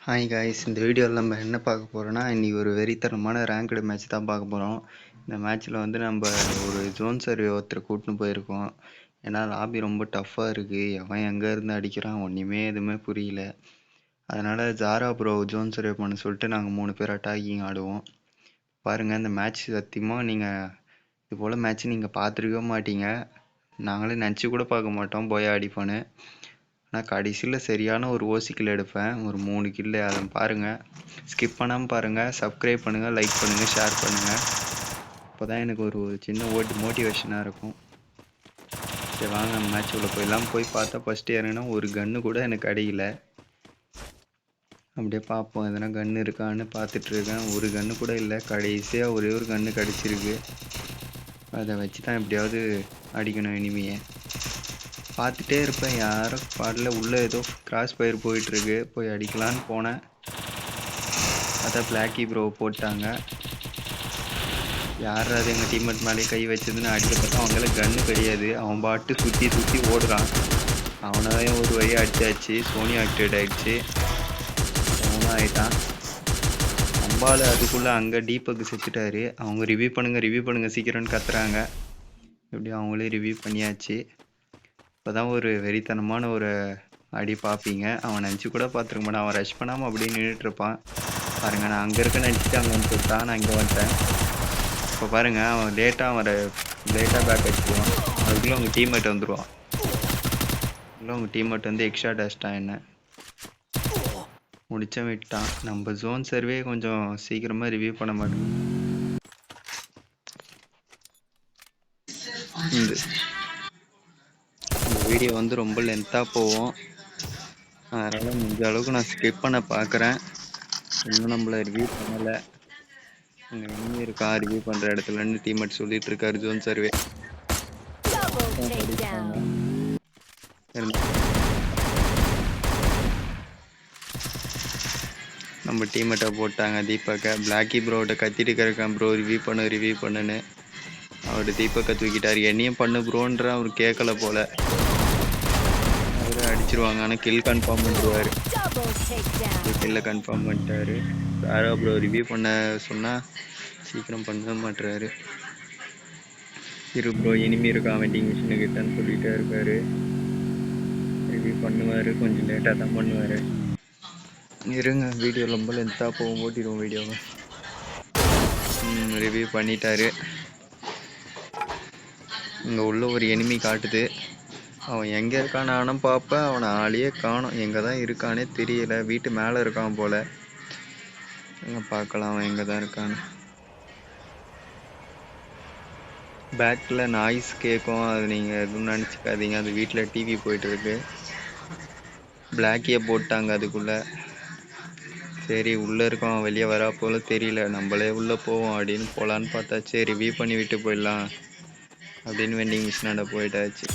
Hi guys, இந்த வீடியோவில் நம்ம என்ன பார்க்க போகிறோன்னா, இன்றைக்கி ஒரு வெறித்தனமான ரேங்க்டு மேட்ச் தான் பார்க்க போகிறோம். இந்த மேட்ச்சில் வந்து நம்ம ஒரு ஜோன் சர்வே ஒருத்தர் கூட்டின்னு போயிருக்கோம். ஏன்னா லாபி ரொம்ப டஃப்பாக இருக்குது. எவன் எங்கே இருந்து அடிக்கிறான் ஒன்றுமே எதுவுமே புரியல. அதனால் ஜாரா ப்ரோ ஜோன் சர்வே பண்ண சொல்லிட்டு நாங்கள் 3 பேர் அட்டாக்கிங் ஆடுவோம். பாருங்கள், இந்த மேட்ச் சத்தியமாக நீங்கள் இது போல் மேட்ச் நீங்கள் பார்த்துருக்கவே மாட்டீங்க. நாங்களே நினச்சி கூட பார்க்க மாட்டோம் போய் அடிப்போன்னு. நான் கடைசியில் சரியான ஒரு ஓசிக்கில் எடுப்பேன், ஒரு 3 கில்லு. அதை பாருங்கள், ஸ்கிப் பண்ணாமல் பாருங்கள், சப்ஸ்கிரைப் பண்ணுங்கள், லைக் பண்ணுங்கள், ஷேர் பண்ணுங்கள். அப்போ தான் எனக்கு ஒரு சின்ன மோட்டிவேஷனாக இருக்கும். சரி வாங்க மேட்ச் உள்ள போயெல்லாம். போய் பார்த்தா ஃபஸ்ட்டு இறங்கினா ஒரு கன்று கூட எனக்கு கிடைக்கல. அப்படியே பார்ப்போம் எதனா கன்று இருக்கான்னு பார்த்துட்ருக்கேன். ஒரு கன்று கூட இல்லை. கடைசியாக ஒரே ஒரு கன்று கிடச்சிருக்கு. அதை வச்சு தான் எப்படியாவது அடிக்கணும் இனிமையை. பார்த்துட்டே இருப்பேன், யாரும் பாடல. உள்ளே ஏதோ கிராஸ் ஃபயர் போயிட்டுருக்கு, போய் அடிக்கலான்னு போனேன். அதான் பிளாக்கி ப்ரோ போட்டாங்க. யார் அது எங்கள் டீம்மேட் மேலே கை வச்சதுன்னு அடிக்க பார்த்தா அவங்கள கன்று கிடையாது. அவன் பாட்டு சுற்றி சுற்றி ஓடுறான். அவனாவே ஒரு வழியாக அடிச்சாச்சு. சோனி ஆக்டிவேட் ஆகிடுச்சு. அவனும் ஆகிட்டான். அம்பால் அதுக்குள்ளே அங்கே டீப்பக்கு செத்துட்டாரு. அவங்க ரிவ்யூ பண்ணுங்கள் சீக்கிரம்னு கத்துறாங்க. எப்படி அவங்களே ரிவ்யூ பண்ணியாச்சு. இப்போ தான் ஒரு வெறித்தனமான ஒரு அடி பார்ப்பீங்க. அவன் நினச்சி கூட பார்த்துருக்க மாட்டான். அவன் ரஷ் பண்ணாமல் அப்படியே நின்றுட்டுருப்பான். பாருங்கள், நான் அங்கே இருக்க நினச்சிட்டு அங்கே வந்து கொடுத்தான். நான் இங்கே வந்துட்டேன். இப்போ பாருங்கள், அவன் லேட்டாக பேக் அடிச்சுடுவான். அதுக்குள்ளே அவங்க டீம்மேட் வந்துடுவான். அவங்க டீம்மேட் வந்து எக்ஸ்ட்ரா டேஸ்ட்டான் என்ன முடிச்ச விட்டான். நம்ம ஜோன் சர்வே கொஞ்சம் சீக்கிரமாக ரிவ்யூ பண்ண மாட்டோம். இந்த வீடியோ வந்து ரொம்ப லென்த்தாக போகும். அதனால் முடிஞ்ச அளவுக்கு நான் ஸ்கிப் பண்ண பார்க்குறேன். இன்னும் நம்மளை ரிவ்யூ பண்ணலை. அங்கே இன்னும் இருக்கா ரிவ்யூ பண்ணுற இடத்துலன்னு டீம்மேட் சொல்லிட்டு இருக்காரு. ஜோன் சர்வே நம்ம டீம்மேட்டை போட்டாங்க. தீபக்கை பிளாக்கி ப்ரோட்ட கத்திட்டு இருக்கான். ப்ரோ ரிவ்யூ பண்ணுன்னு அவர் தீபக்கை தூக்கிட்டார். என்னையும் பண்ணு ப்ரோன்ற அவர் கேட்கல போல. அவரு அடிச்சிருவாங்க. ஆனால் கில் கன்ஃபார்ம் பண்ணிடுவார். கில்லை கன்ஃபார்ம் பண்ணிட்டாரு. யாரோ ப்ரோ ரிவ்யூ பண்ண சொன்னால் சீக்கிரம் பண்ண மாட்டுறாரு. இரு ப்ரோ இனிமே இருக்கான் வெண்டிங் மிஷினு கிட்டன்னு சொல்லிகிட்டே இருக்காரு. ரிவ்யூ பண்ணுவார், கொஞ்சம் லேட்டாக தான் பண்ணுவார். இருங்க, வீடியோ ரொம்ப லென்த்தாக போகும், ஓட்டிடுவோம் வீடியோவை. ரிவ்யூ பண்ணிட்டாரு. இங்கே உள்ள ஒரு எனிமி காட்டுது. அவன் எங்கே இருக்கான்னு நானும் பார்ப்பேன். அவனை ஆளையே காணும். எங்கே தான் இருக்கானே தெரியல. வீட்டு மேலே இருக்கான் போல். எங்கே பார்க்கலாம் அவன் எங்கே தான் இருக்கான்னு. பேக்கில் நாய்ஸ் கேட்கும், அது நீங்கள் எதுவும் நினச்சிக்காதீங்க. அது வீட்டில் டிவி போயிட்டுருக்கு. பிளாக்கியை போட்டாங்க அதுக்குள்ளே. சரி உள்ளே இருக்கோம், வெளியே வரா போல தெரியல. நம்மளே உள்ளே போவோம் அப்படின்னு போகலான்னு பார்த்தா சரி ரிவ்யூ பண்ணி விட்டு போயிடலாம் அப்படின்னு வெண்டிங் மிஷினாண்ட போயிட்டாச்சு.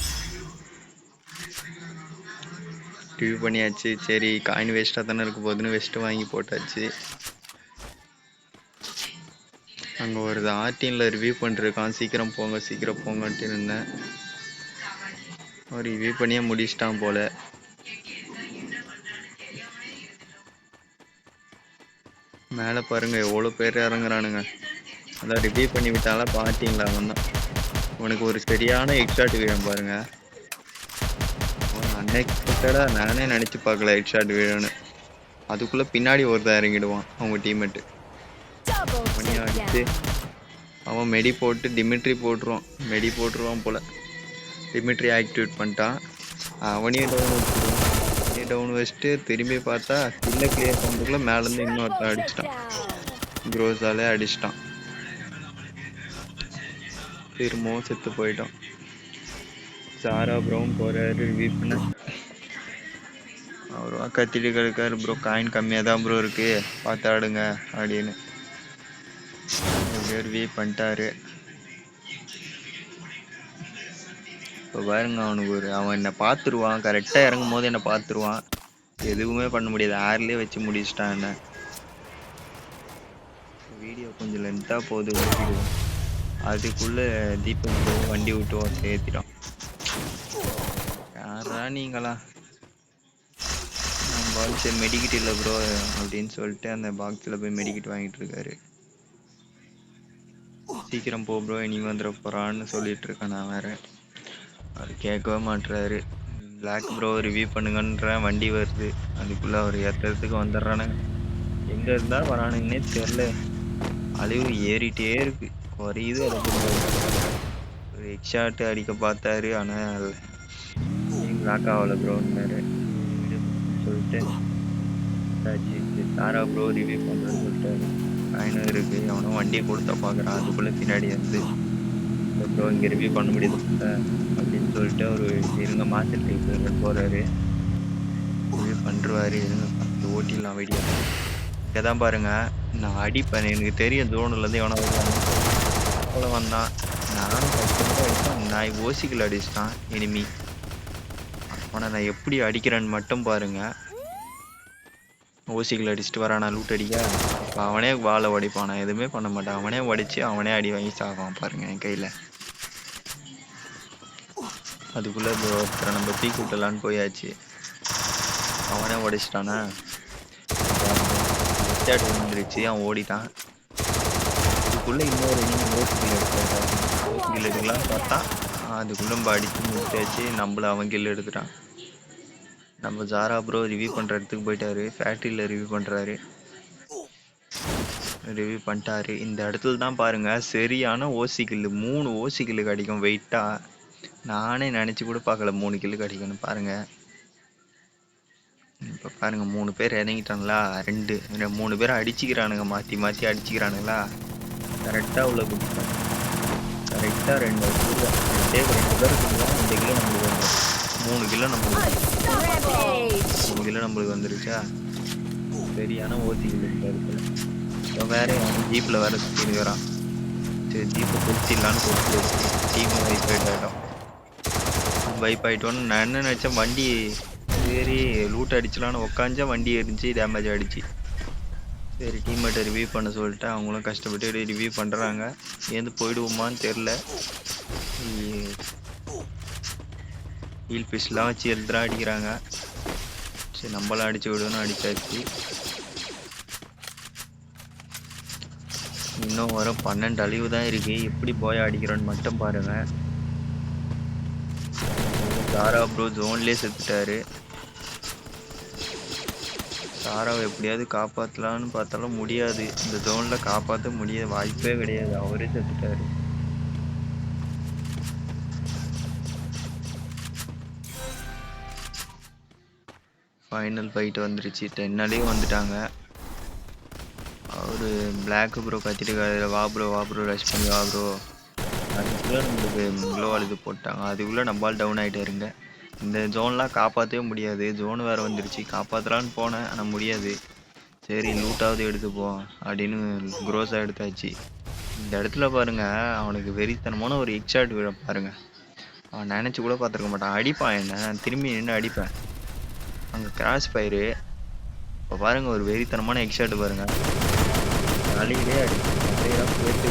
ரிவ்யூ பண்ணியாச்சு. சரி காயின் வேஸ்ட்டாக தானே இருக்க போகுதுன்னு வெஸ்ட்டு வாங்கி போட்டாச்சு. அங்கே ஒரு ஆர்டினில் ரிவ்யூ பண்ணிருக்கான். சீக்கிரம் போங்கன்ட்டு இருந்தேன். அவர் ரிவ்யூ பண்ணியே முடிச்சிட்டான் போல். மேலே பாருங்கள் எவ்வளோ பேர் இறங்குறானுங்க. அதான் ரிவ்யூ பண்ணி விட்டாலும் பார்த்தீங்களா? அவன் தான் உனக்கு ஒரு சரியான ஹெட்ஷாட் விழும் பாருங்கள். அன்எக்ஸ்பெக்டடாக நானே நினச்சி பார்க்கல ஹெட்ஷாட் விழுன்னு. அதுக்குள்ளே பின்னாடி ஒருத்தன் இறங்கிடுவான் அவங்க டீம்மேட்டு. பண்ணி அடிச்சு அவன் மெடி போட்டு டிமிட்ரி போட்டுருவான் போல். டிமிட்ரி ஆக்டிவேட் பண்ணிட்டான். அவனையும் டவுன் வச்சுட்டு திரும்பி பார்த்தா கில்லை கிளியர் பண்ணுறதுக்குள்ள மேலேருந்து இன்னொருத்தன் அடிச்சிட்டான். க்ரோஸாலே அடிச்சிட்டான். திரும்பவும் செத்து போயிட்டான். சாரா ப்ரோவும் போகிறாரு ரிவ்யூ பண்ண. அவருவா கத்திட்டு கிடக்காரு. ப்ரோ காயின் கம்மியாக தான் ப்ரோ இருக்குது, பார்த்து ஆடுங்க அப்படின்னு ரிவ்யூ பண்ணிட்டாரு. இப்போ பாருங்க, அவன் என்னை பார்த்துருவான். கரெக்டாக இறங்கும் போது என்னை பார்த்துருவான். எதுவுமே பண்ண முடியாது. ஏர்லேயே வச்சு முடிச்சிட்டான் என்ன. வீடியோ கொஞ்சம் லென்த்தாக போகுது, ஓட்டிடுவோம். அதுக்குள்ளே தீபக் வண்டி விட்டு ஏற்றிட்டான். யாரா நீங்களா? நம்ம சரி மெடிக்கிட் இல்லை ப்ரோ அப்படின்னு சொல்லிட்டு அந்த பாக்ஸில் போய் மெடிக்கிட் வாங்கிட்டு இருக்காரு. சீக்கிரம் போ ப்ரோ இனி வந்துட போகிறான்னு சொல்லிட்டு இருக்கேன் நான் வேற. அவர் கேட்கவே மாட்டுறாரு. பிளாக் ப்ரோ ரிவ்யூ பண்ணுங்கன்ற வண்டி வருது, அதுக்குள்ளே அவர் ஏற்றுறதுக்கு வந்துடுறானுங்க. எங்கே இருந்தால் வரானுங்கன்னே தெரில. அழிவு ஏறிட்டே இருக்கு, குறையுது. அது ஒரு ஹெட்ஷாட் அடிக்க பார்த்தாரு, ஆனால் பிளாக் ஆகலை ப்ரோன்னாரு. சொல்லிட்டு சாரா ப்ரோ ரிவ்யூ பண்ணுறேன்னு சொல்லிட்டாரு. காயினும் இருக்கு, அவனும் வண்டியை கொடுத்தா பார்க்குறான். அதுக்குள்ளே பின்னாடி வந்து ப்ரோ இங்கே ரிவ்யூ பண்ண முடியுது அப்படின்னு சொல்லிட்டு அவர் இருங்க மாஸ்டர் டைப் போகிறாரு. ரிவ்யூ பண்ணுறாரு. இருங்க பார்த்து ஓட்டிடலாம் வீடியோ. இங்கே தான் பாருங்க, நான் அடிப்பேன். எனக்கு தெரியும் ஜோனுலேருந்து எவனோ போல வந்தான். நானும் கஷ்டப்பட்டு அடிப்பேன். நான் ஓசிக்கில் அடிச்சிட்டான் எனிமி. ஆனால் நான் எப்படி அடிக்கிறேன்னு மட்டும் பாருங்க. ஓசிக்கில் அடிச்சுட்டு வரானா லூட் அடிக்க. இப்போ அவனே வாழை உடைப்பான், நான் எதுவுமே பண்ண மாட்டான். அவனே உடைச்சி அவனே அடி வாங்கி சாவான் பாருங்க என் கையில். அதுக்குள்ளே ஒருத்தரை நம்ம தீ கூட்டலான்னு போயாச்சு. அவனே உடைச்சிட்டானா, வந்துருச்சு, அவன் ஓடிட்டான். அதுக்குள்ளே இன்னொரு ஓசிக்கில் எடுத்துட்டான். ஓசிக்கில் எடுக்கலான்னு பார்த்தா அதுக்குள்ளே நம்ம அடித்து முடிச்சாச்சு. நம்மள அவன் கில் எடுத்துட்டான். நம்ம ஜாரா ப்ரோ ரிவ்யூ பண்ணுற இடத்துக்கு போயிட்டாரு. ஃபேக்ட்ரியில் ரிவ்யூ பண்ணுறாரு. ரிவ்யூ பண்ணிட்டாரு. இந்த இடத்துல தான் பாருங்கள் சரியான ஓசிக்கில் 3 ஓசிக்கில் கிடைக்கும் வெயிட்டாக. நானே நினச்சி கூட பார்க்கல 3 கில்லு கிடைக்கும்னு. பாருங்கள் இப்போ பாருங்கள் 3 பேர் இறங்கிட்டாங்களா, 3 பேர் அடிச்சுக்கிறானுங்க, மாற்றி மாற்றி அடிச்சுக்கிறானுங்களா. கரெக்டாக உள்ள கொடுத்தாங்க. கரெக்டாக 2 பேர் 2 கிலோ நம்மளுக்கு வந்து 3 கிலோ நம்மளுக்கு வந்துருச்சா. சரியான ஓசிக்கில் இருக்கிற இப்போ வேற ஜீப்பில் வேற சுற்றிருக்கிறான். சரி ஜீப்பை கொடுத்திடலான்னு கொடுத்து டீமும் வைப் ஆகிட்டோம். வைப் ஆகிட்டோன்னு நான் என்ன நினச்சேன், வண்டி சரி லூட் அடிச்சலான்னு உக்காஞ்சா வண்டி எரிஞ்சு டேமேஜ் ஆகிடுச்சு. சரி டீம்மேட்டை ரிவ்யூ பண்ண சொல்லிட்டு அவங்களும் கஷ்டப்பட்டு ரிவ்யூ பண்ணுறாங்க. ஏந்து போயிடுவோமான்னு தெரில. ஹீல் பிஸ்லாம் வச்சு எழுதுறா அடிக்கிறாங்க. சரி நம்மளாம் அடிச்சு விடுவோன்னு அடிச்சாச்சு. இன்னும் வர 12 அழிவு தான் இருக்கு. எப்படி போய் அடிக்கிறோன்னு மட்டும் பாருங்க. சாரா ப்ரோ ஜோன்லேயே செத்துட்டாரு. சாராவை எப்படியாவது காப்பாற்றலான்னு பார்த்தாலும் முடியாது. இந்த ஜோனில் காப்பாற்ற முடியாது, வாய்ப்பே கிடையாது. அவரே செத்துட்டாரு. ஃபைனல் ஃபைட் வந்துருச்சு. 10 அழிவு வந்துட்டாங்க. அவர் பிளாக் ப்ரோ கத்திட்டு வா ப்ரோ ரஷ் பண்ணி வா ப்ரோ. அதுக்குள்ளே நம்மளுக்கு க்ளோ அழுது போட்டாங்க. அதுக்குள்ளே நம்மளால் டவுன் ஆகிட்டாருங்க. இந்த ஜோன்லாம் காப்பாற்றவே முடியாது. ஜோன் வேறு வந்துருச்சு. காப்பாற்றலான்னு போனேன், ஆனால் முடியாது. சரி லூட்டாவது எடுத்துப்போம் அப்படின்னு க்ரோஸாக எடுத்தாச்சு. இந்த இடத்துல பாருங்க அவனுக்கு வெறித்தனமான ஒரு ஹெட்ஷாட் விழ பாருங்க. அவன் நினச்சி கூட பார்த்துருக்க மாட்டான். அடிப்பான் என்ன, திரும்பி நின்று அடிப்பேன். அங்கே கிராஸ் ஃபயரு. இப்போ பாருங்க ஒரு வெறித்தனமான ஹெட்ஷாட் பாருங்க. அழியிலே அடிலாம் போயிட்டு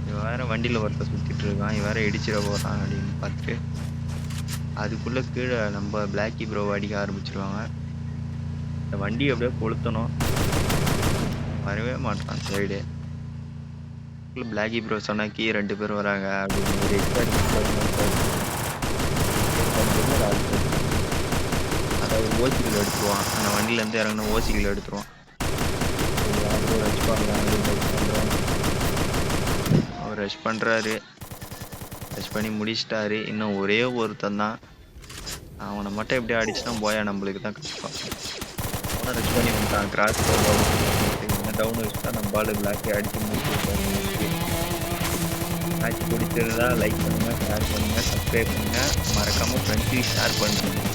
இவன் வேற வண்டியில் ஒருத்தர் சுற்றிட்டு இருக்கான். இவன் வேற இடிச்சிட போகிறான் அப்படின்னு பார்த்துட்டு அதுக்குள்ளே கீழே நம்ம பிளாக்கி ப்ரோவை அடிக்க ஆரம்பிச்சிருவாங்க. இந்த வண்டி அப்படியே கொளுத்தணும், வரவே மாட்டான் சைடு. பிளாக்கி ப்ரோ சொன்னாக்கி 2 பேர் வராங்க அப்படின்னு ஒரு அதாவது ஓசிக்கில் எடுத்துருவான். அந்த வண்டியிலேருந்து இறங்கின ஓசிக்கில் எடுத்துருவான். அவர் ரஷ் பண்ணுறாரு. ரஷ் பண்ணி முடிச்சிட்டாரு. இன்னும் ஒரே ஒருத்தன் தான். அவனை மட்டும் எப்படி அடிச்சுனா போயா நம்மளுக்கு தான் கஷ்டம். அவனை ரஷ் பண்ணி வந்துட்டான். கிராஸ் என்ன டவுன் வச்சுட்டா நம்ம பால் பிளாக்கி அடிச்சு முடிச்சு. மேட்ச் பிடிச்சிருந்தா லைக் பண்ணுங்கள், ஷேர் பண்ணுங்கள், சப்ஸ்கிரைப் பண்ணுங்கள், மறக்காமல் ஃப்ரெண்ட்ஸுக்கு ஷேர் பண்ணுங்கள்.